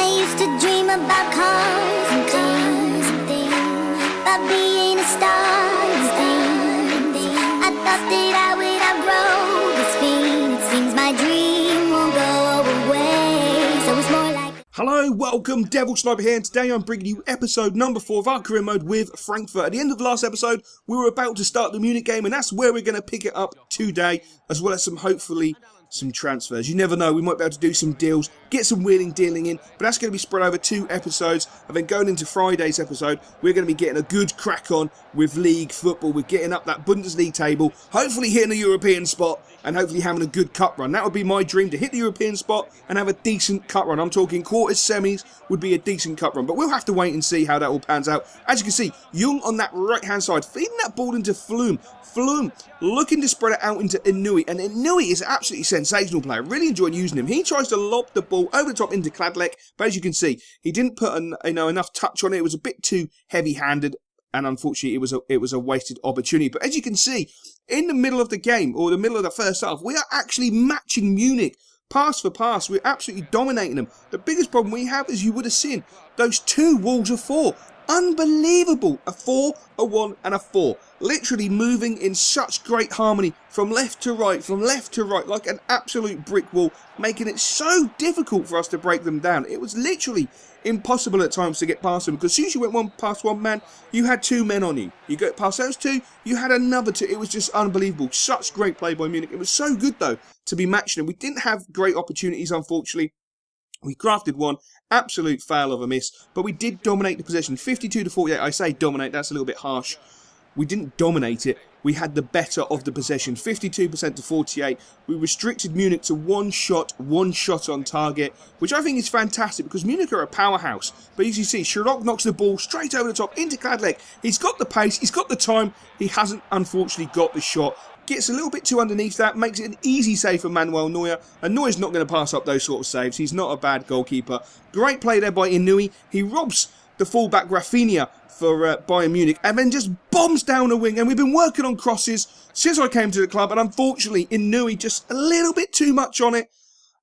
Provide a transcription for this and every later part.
I used to dream about cars and things, about being a star and things. I thought that I would outgrow this feeling. It seems my dream won't go away, so it's more like... Hello, welcome, Devil Sniper here, and today I'm bringing you episode number 4 of our career mode with Frankfurt. At the end of the last episode, we were about to start the Munich game, and that's where we're going to pick it up today, as well as hopefully some transfers. You never know, we might be able to do some deals, get some wheeling dealing in, but that's going to be spread over 2 episodes, and then going into Friday's episode, we're going to be getting a good crack on with league football. We're getting up that Bundesliga table, hopefully hitting a European spot, and hopefully having a good cup run. That would be my dream, to hit the European spot and have a decent cup run. I'm talking quarters, semis would be a decent cup run, but we'll have to wait and see how that all pans out. As you can see, Jung on that right hand side, feeding that ball into Flume. Flume looking to spread it out into Inui, and Inui is an absolutely sensational player. Really enjoyed using him. He tries to lob the ball over the top into Klaypex, but as you can see, he didn't put enough touch on it. It was a bit too heavy-handed, and unfortunately, it was a wasted opportunity. But as you can see, in the middle of the game, or the middle of the first half, we are actually matching Munich. Pass for pass, we're absolutely dominating them. The biggest problem we have, as you would have seen, those 2 walls of 4. Unbelievable. A 4, a 1 and a 4. Literally moving in such great harmony from left to right, like an absolute brick wall, making it so difficult for us to break them down. It was literally impossible at times to get past them, because as soon as you went past one man, you had 2 men on you. You got past those 2, you had another 2. It was just unbelievable. Such great play by Munich. It was so good though to be matching them. We didn't have great opportunities, unfortunately. We crafted one, absolute fail of a miss, but we did dominate the possession. 52-48, I say dominate, that's a little bit harsh. We didn't dominate it, we had the better of the possession. 52% to 48, we restricted Munich to one shot on target, which I think is fantastic, because Munich are a powerhouse. But as you see, Sherlock knocks the ball straight over the top into Klaypex. He's got the pace, he's got the time, he hasn't unfortunately got the shot. Gets a little bit too underneath that, makes it an easy save for Manuel Neuer, and Neuer's not going to pass up those sort of saves. He's not a bad goalkeeper. Great play there by Inui. He robs the fullback Rafinha for Bayern Munich, and then just bombs down a wing. And we've been working on crosses since I came to the club, and unfortunately Inui just a little bit too much on it.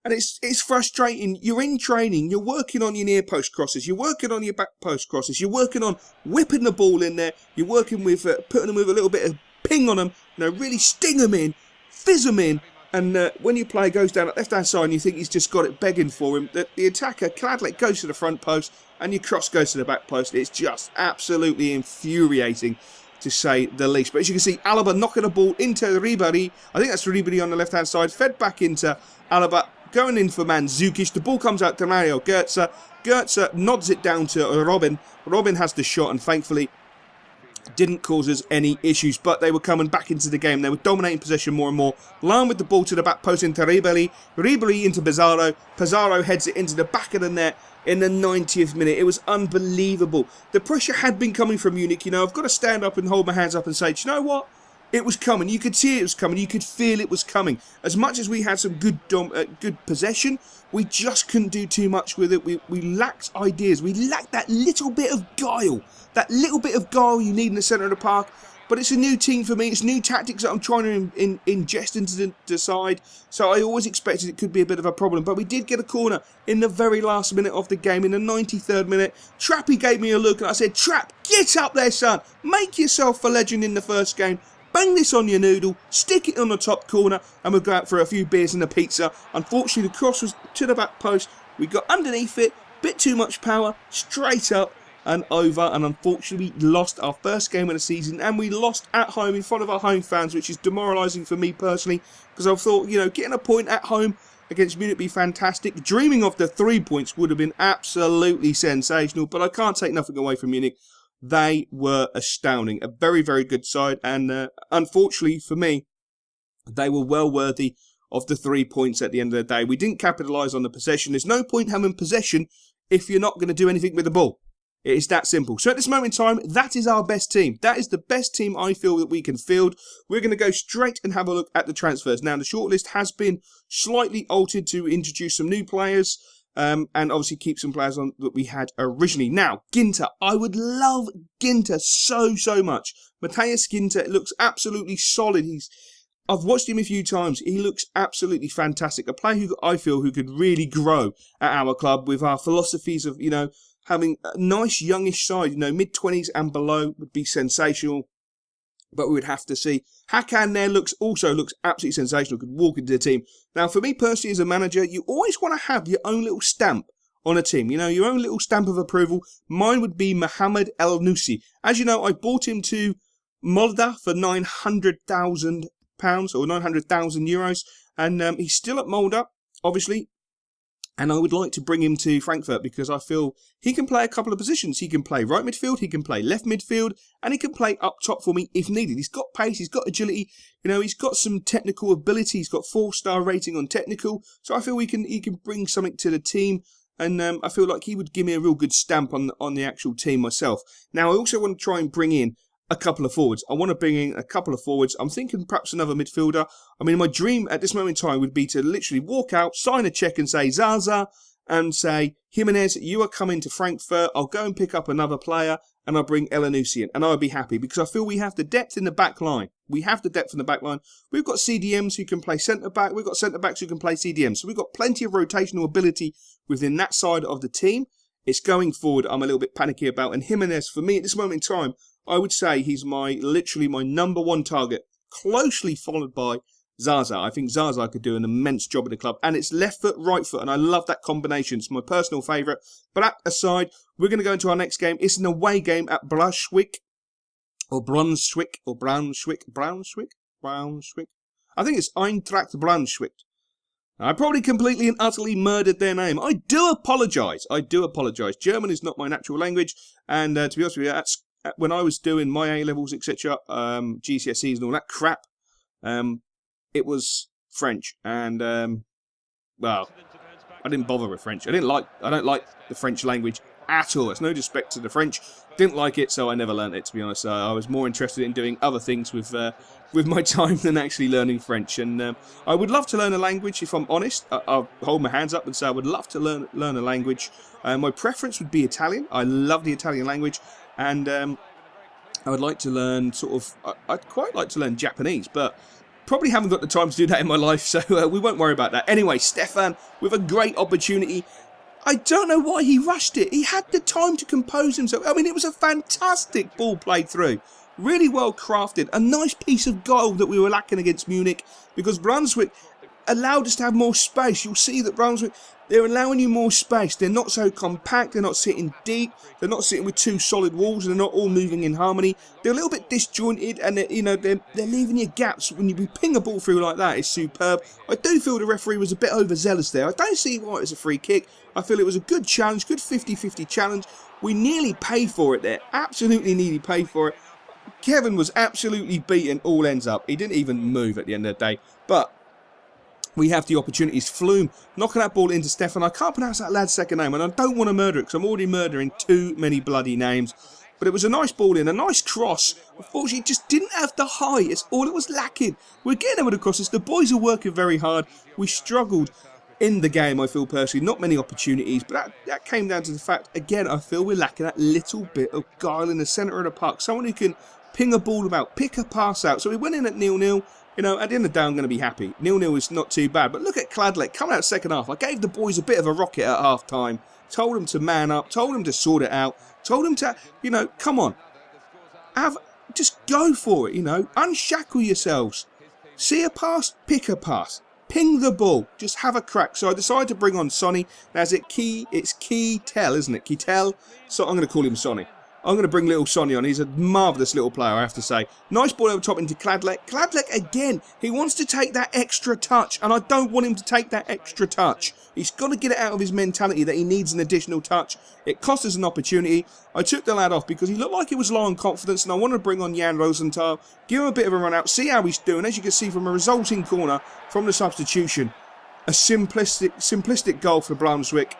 And it's frustrating. You're in training, you're working on your near post crosses, you're working on your back post crosses, you're working on whipping the ball in there, you're working with putting them with a little bit of ping on them, really sting them in, fizz them in, and when your player goes down at left-hand side and you think he's just got it begging for him, the attacker, Klaypex, goes to the front post and your cross goes to the back post. It's just absolutely infuriating, to say the least. But as you can see, Alaba knocking the ball into Ribéry. I think that's Ribéry on the left-hand side, fed back into Alaba, going in for Mandzukic. The ball comes out to Mario Götze. Götze nods it down to Robin. Robin has the shot, and thankfully didn't cause us any issues, but they were coming back into the game. They were dominating possession more and more. Line with the ball to the back post into Ribéry. Ribéry into Pizarro. Pizarro heads it into the back of the net in the 90th minute. It was unbelievable. The pressure had been coming from Munich. I've got to stand up and hold my hands up and say, do you know what? It was coming. You could see it was coming. You could feel it was coming. As much as we had some good possession, we just couldn't do too much with it. We lacked ideas. We lacked that little bit of guile. That little bit of guile you need in the centre of the park. But it's a new team for me. It's new tactics that I'm trying to ingest into the side. So I always expected it could be a bit of a problem. But we did get a corner in the very last minute of the game. In the 93rd minute, Trappy gave me a look and I said, Trap, get up there, son. Make yourself a legend in the first game. Bang this on your noodle, stick it on the top corner, and we'll go out for a few beers and a pizza. Unfortunately, the cross was to the back post. We got underneath it, bit too much power, straight up and over. And unfortunately, we lost our first game of the season, and we lost at home in front of our home fans, which is demoralising for me personally, because I thought, getting a point at home against Munich would be fantastic. Dreaming of the 3 points would have been absolutely sensational, but I can't take nothing away from Munich. They were astounding. A very, very good side. And unfortunately for me, they were well worthy of the 3 points at the end of the day. We didn't capitalise on the possession. There's no point having possession if you're not going to do anything with the ball. It is that simple. So at this moment in time, that is our best team. That is the best team I feel that we can field. We're going to go straight and have a look at the transfers. Now, the shortlist has been slightly altered to introduce some new players. And obviously keep some players on that we had originally. Now, Ginter. I would love Ginter so much. Matthias Ginter looks absolutely solid. I've watched him a few times. He looks absolutely fantastic. A player who I feel who could really grow at our club with our philosophies of, having a nice youngish side, mid-20s and below would be sensational. But we would have to see. Hakan there also looks absolutely sensational. Could walk into the team. Now, for me personally as a manager, you always want to have your own little stamp on a team. Your own little stamp of approval. Mine would be Mohamed El Noussi. As you know, I bought him to Molde for £900,000 or 900,000 euros, and he's still at Molde, obviously. And I would like to bring him to Frankfurt because I feel he can play a couple of positions. He can play right midfield, he can play left midfield, and he can play up top for me if needed. He's got pace, he's got agility, he's got some technical ability. He's got 4-star rating on technical, so I feel he can bring something to the team. And I feel like he would give me a real good stamp on the actual team myself. Now, I also want to try and bring in a couple of forwards. I want to bring in a couple of forwards. I'm thinking perhaps another midfielder. I mean, my dream at this moment in time would be to literally walk out, sign a cheque and say, Zaza, and say, Jimenez, you are coming to Frankfurt. I'll go and pick up another player, and I'll bring El Noussi in, and I would be happy because I feel we have the depth in the back line. We have the depth in the back line. We've got CDMs who can play centre-back. We've got centre-backs who can play CDMs. So we've got plenty of rotational ability within that side of the team. It's going forward I'm a little bit panicky about. And Jimenez, for me at this moment in time, I would say he's literally my number one target, closely followed by Zaza. I think Zaza could do an immense job at the club. And it's left foot, right foot, and I love that combination. It's my personal favourite. But that aside, we're going to go into our next game. It's an away game at Braunschweig. Or Brunswick. I think it's Eintracht Braunschweig. I probably completely and utterly murdered their name. I do apologise. German is not my natural language. And to be honest with you, that's when I was doing my A-levels, etc., GCSEs and all that crap, it was French. And, well, I didn't bother with French. I don't like the French language at all. It's no disrespect to the French. Didn't like it, so I never learned it, to be honest. I was more interested in doing other things with my time than actually learning French. And I would love to learn a language, if I'm honest. I'll hold my hands up and say I would love to learn a language. My preference would be Italian. I love the Italian language. And I would like to learn I'd quite like to learn Japanese, but probably haven't got the time to do that in my life, so we won't worry about that. Anyway, Stefan with a great opportunity. I don't know why he rushed it. He had the time to compose himself. I mean, it was a fantastic ball played through. Really well crafted. A nice piece of goal that we were lacking against Munich because Brunswick allowed us to have more space. You'll see that Brunswick, they're allowing you more space. They're not so compact. They're not sitting deep. They're not sitting with two solid walls, and they're not all moving in harmony. They're a little bit disjointed, and they're leaving you gaps. When you ping a ball through like that, it's superb. I do feel the referee was a bit overzealous there. I don't see why it was a free kick. I feel it was a good challenge, good 50-50 challenge. We nearly paid for it there. Absolutely nearly paid for it. Kevin was absolutely beaten all ends up. He didn't even move at the end of the day. But we have the opportunities. Flume knocking that ball into Stefan. I can't pronounce that lad's second name, and I don't want to murder it because I'm already murdering too many bloody names. But it was a nice ball in, a nice cross. Unfortunately, just didn't have the height. It's all it was lacking. We're getting over the crosses. The boys are working very hard. We struggled in the game, I feel personally. Not many opportunities, but that came down to the fact, again, I feel we're lacking that little bit of guile in the centre of the park. Someone who can ping a ball about, pick a pass out. So we went in at 0-0. At the end of the day, I'm going to be happy. 0-0 is not too bad. But look at Kladlek coming out second half. I gave the boys a bit of a rocket at half time. Told them to man up. Told them to sort it out. Told them to, come on. Just go for it, Unshackle yourselves. See a pass, pick a pass. Ping the ball. Just have a crack. So I decided to bring on Sonny. Now, it's Keytel, isn't it? Keytel. So I'm going to call him Sonny. I'm going to bring little Sonny on. He's a marvellous little player, I have to say. Nice ball over top into Kladlek. Kladlek, again, he wants to take that extra touch, and I don't want him to take that extra touch. He's got to get it out of his mentality that he needs an additional touch. It cost us an opportunity. I took the lad off because he looked like he was low on confidence, and I wanted to bring on Jan Rosenthal, give him a bit of a run out, see how he's doing. As you can see from a resulting corner from the substitution, a simplistic goal for Brunswick.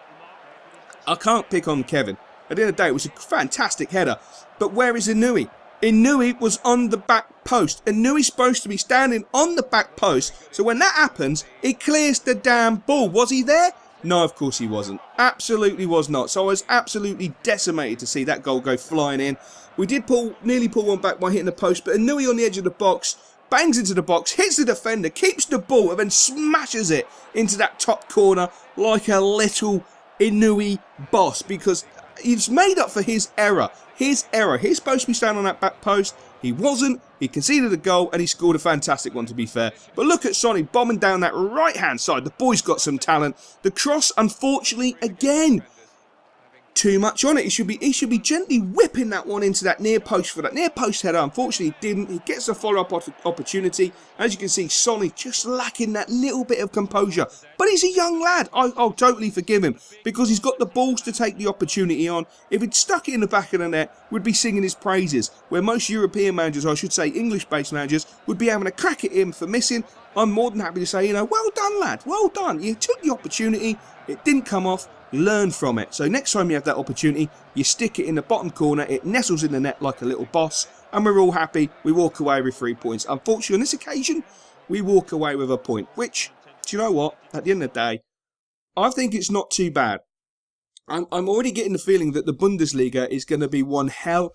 I can't pick on Kevin. At the end of the day, it was a fantastic header. But where is Inui? Inui was on the back post. Inui's supposed to be standing on the back post. So when that happens, he clears the damn ball. Was he there? No, of course he wasn't. Absolutely was not. So I was absolutely decimated to see that goal go flying in. We did nearly pull one back by hitting the post. But Inui on the edge of the box bangs into the box, hits the defender, keeps the ball, and then smashes it into that top corner like a little Inui boss, because he's made up for his error. His error. He's supposed to be standing on that back post. He wasn't. He conceded a goal, and he scored a fantastic one, to be fair. But look at Sonny bombing down that right-hand side. The boy's got some talent. The cross, unfortunately, again, too much on it. He should be gently whipping that one into that near post for that near post header. Unfortunately, he didn't. He gets a follow-up opportunity. As you can see, Sonny just lacking that little bit of composure. But he's a young lad. I'll totally forgive him because he's got the balls to take the opportunity on. If he'd stuck it in the back of the net, we'd be singing his praises. Where most European managers, or I should say English-based managers, would be having a crack at him for missing. I'm more than happy to say, well done, lad. Well done. You took the opportunity. It didn't come off. Learn from it. So next time you have that opportunity, you stick it in the bottom corner, it nestles in the net like a little boss, and we're all happy. We walk away with 3 points. Unfortunately, on this occasion, we walk away with a point, which, do you know what? At the end of the day, I think it's not too bad. I'm already getting the feeling that the Bundesliga is going to be one hell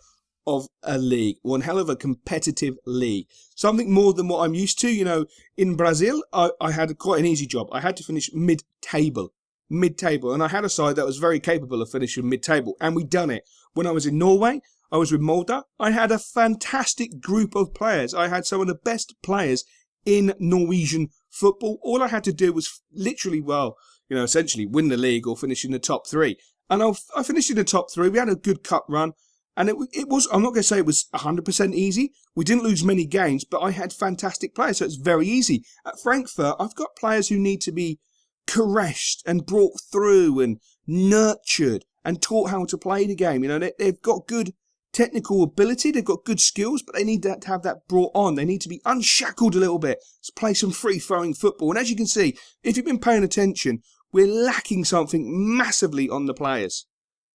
of a league, one hell of a competitive league. Something more than what I'm used to. In Brazil, I had quite an easy job. I had to finish mid-table, and I had a side that was very capable of finishing mid-table, and we done it. When I was in Norway, I was with Molde. I had a fantastic group of players. I had some of the best players in Norwegian football. All I had to do was literally, essentially win the league or finish in the top 3. And I finished in the top 3. We had a good cup run, and it was, I'm not going to say it was 100% easy. We didn't lose many games, but I had fantastic players, so it's very easy. At Frankfurt, I've got players who need to be caressed and brought through and nurtured and taught how to play the game. They've got good technical ability, they've got good skills, but they need to have that brought on. They need to be unshackled a little bit to play some free-flowing football. And as you can see, if you've been paying attention, we're lacking something massively on the players.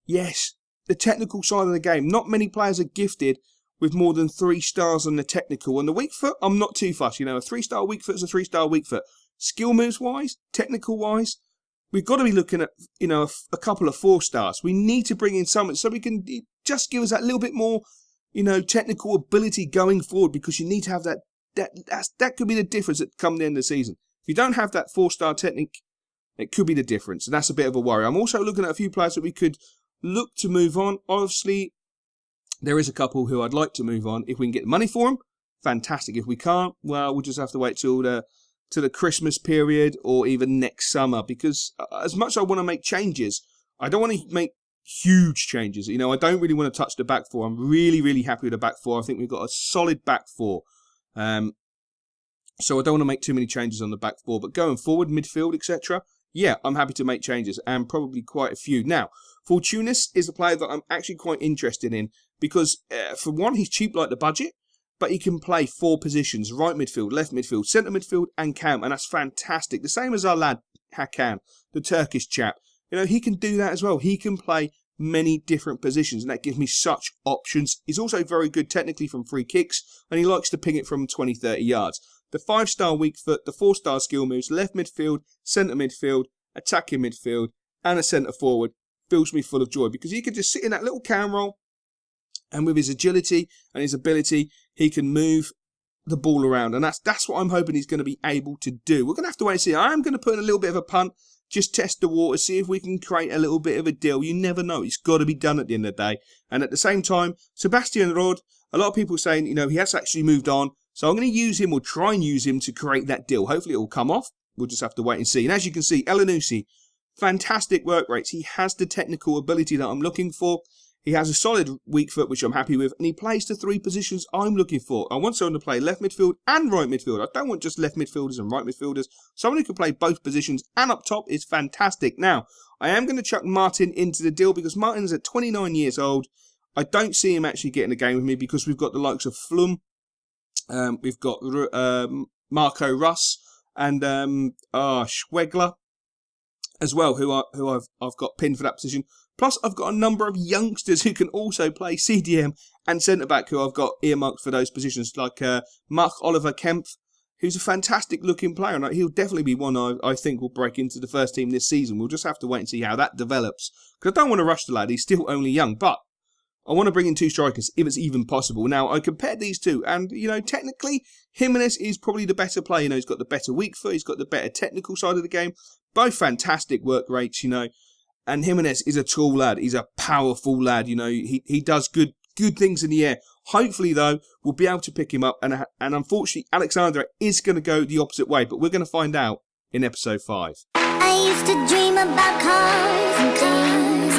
Yes, the technical side of the game. Not many players are gifted with more than 3 stars on the technical. On the weak foot, I'm not too fussed. A 3-star weak foot is a 3-star weak foot. Skill moves wise, technical wise, we've got to be looking at a couple of 4 stars. We need to bring in something so we can just give us that little bit more technical ability going forward, because you need to have that could be the difference at come the end of the season. If you don't have that 4-star technique, it could be the difference, and that's a bit of a worry. I'm also looking at a few players that we could look to move on. Obviously, there is a couple who I'd like to move on. If we can get the money for them, fantastic. If we can't, well, we'll just have to wait till the Christmas period or even next summer, because as much as I want to make changes, I don't want to make huge changes. I don't really want to touch the back 4. I'm really, really happy with the back 4. I think we've got a solid back 4. So I don't want to make too many changes on the back 4. But going forward, midfield, etc., yeah, I'm happy to make changes, and probably quite a few. Now, Fortunis is a player that I'm actually quite interested in, because for one, he's cheap like the budget, but he can play 4 positions: right midfield, left midfield, centre midfield, and cam, and that's fantastic. The same as our lad Hakan, the Turkish chap. He can do that as well. He can play many different positions, and that gives me such options. He's also very good technically from free kicks, and he likes to ping it from 20, 30 yards. The 5-star weak foot, the 4-star skill moves, left midfield, centre midfield, attacking midfield, and a centre forward fills me full of joy, because he can just sit in that little cam role, and with his agility and his ability, he can move the ball around. And that's what I'm hoping he's going to be able to do. We're going to have to wait and see. I am going to put in a little bit of a punt, just test the water, see if we can create a little bit of a deal. You never know. It's got to be done at the end of the day. And at the same time, Sebastian Rod, a lot of people saying, he has actually moved on. So I'm going to use him, or try and use him, to create that deal. Hopefully it will come off. We'll just have to wait and see. And as you can see, Annunaki, fantastic work rates. He has the technical ability that I'm looking for. He has a solid weak foot, which I'm happy with, and he plays the 3 positions I'm looking for. I want someone to play left midfield and right midfield. I don't want just left midfielders and right midfielders. Someone who can play both positions and up top is fantastic. Now, I am going to chuck Martin into the deal, because Martin's at 29 years old. I don't see him actually getting a game with me, because we've got the likes of Flum, we've got Marco Russ, and Schwegler as well, who I've got pinned for that position. Plus, I've got a number of youngsters who can also play CDM and centre-back, who I've got earmarked for those positions, like Mark-Oliver Kempf, who's a fantastic-looking player, and he'll definitely be one I think will break into the first team this season. We'll just have to wait and see how that develops, because I don't want to rush the lad. He's still only young, but I want to bring in 2 strikers if it's even possible. Now, I compared these two, and, technically, Jimenez is probably the better player. He's got the better weak foot, he's got the better technical side of the game. Both fantastic work rates, And Jimenez is a tall lad. He's a powerful lad, He does good things in the air. Hopefully, though, we'll be able to pick him up. And unfortunately, Alexandra is going to go the opposite way. But we're going to find out in episode 5. I used to dream about cars and things,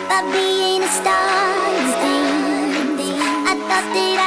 about being a star and things. I thought that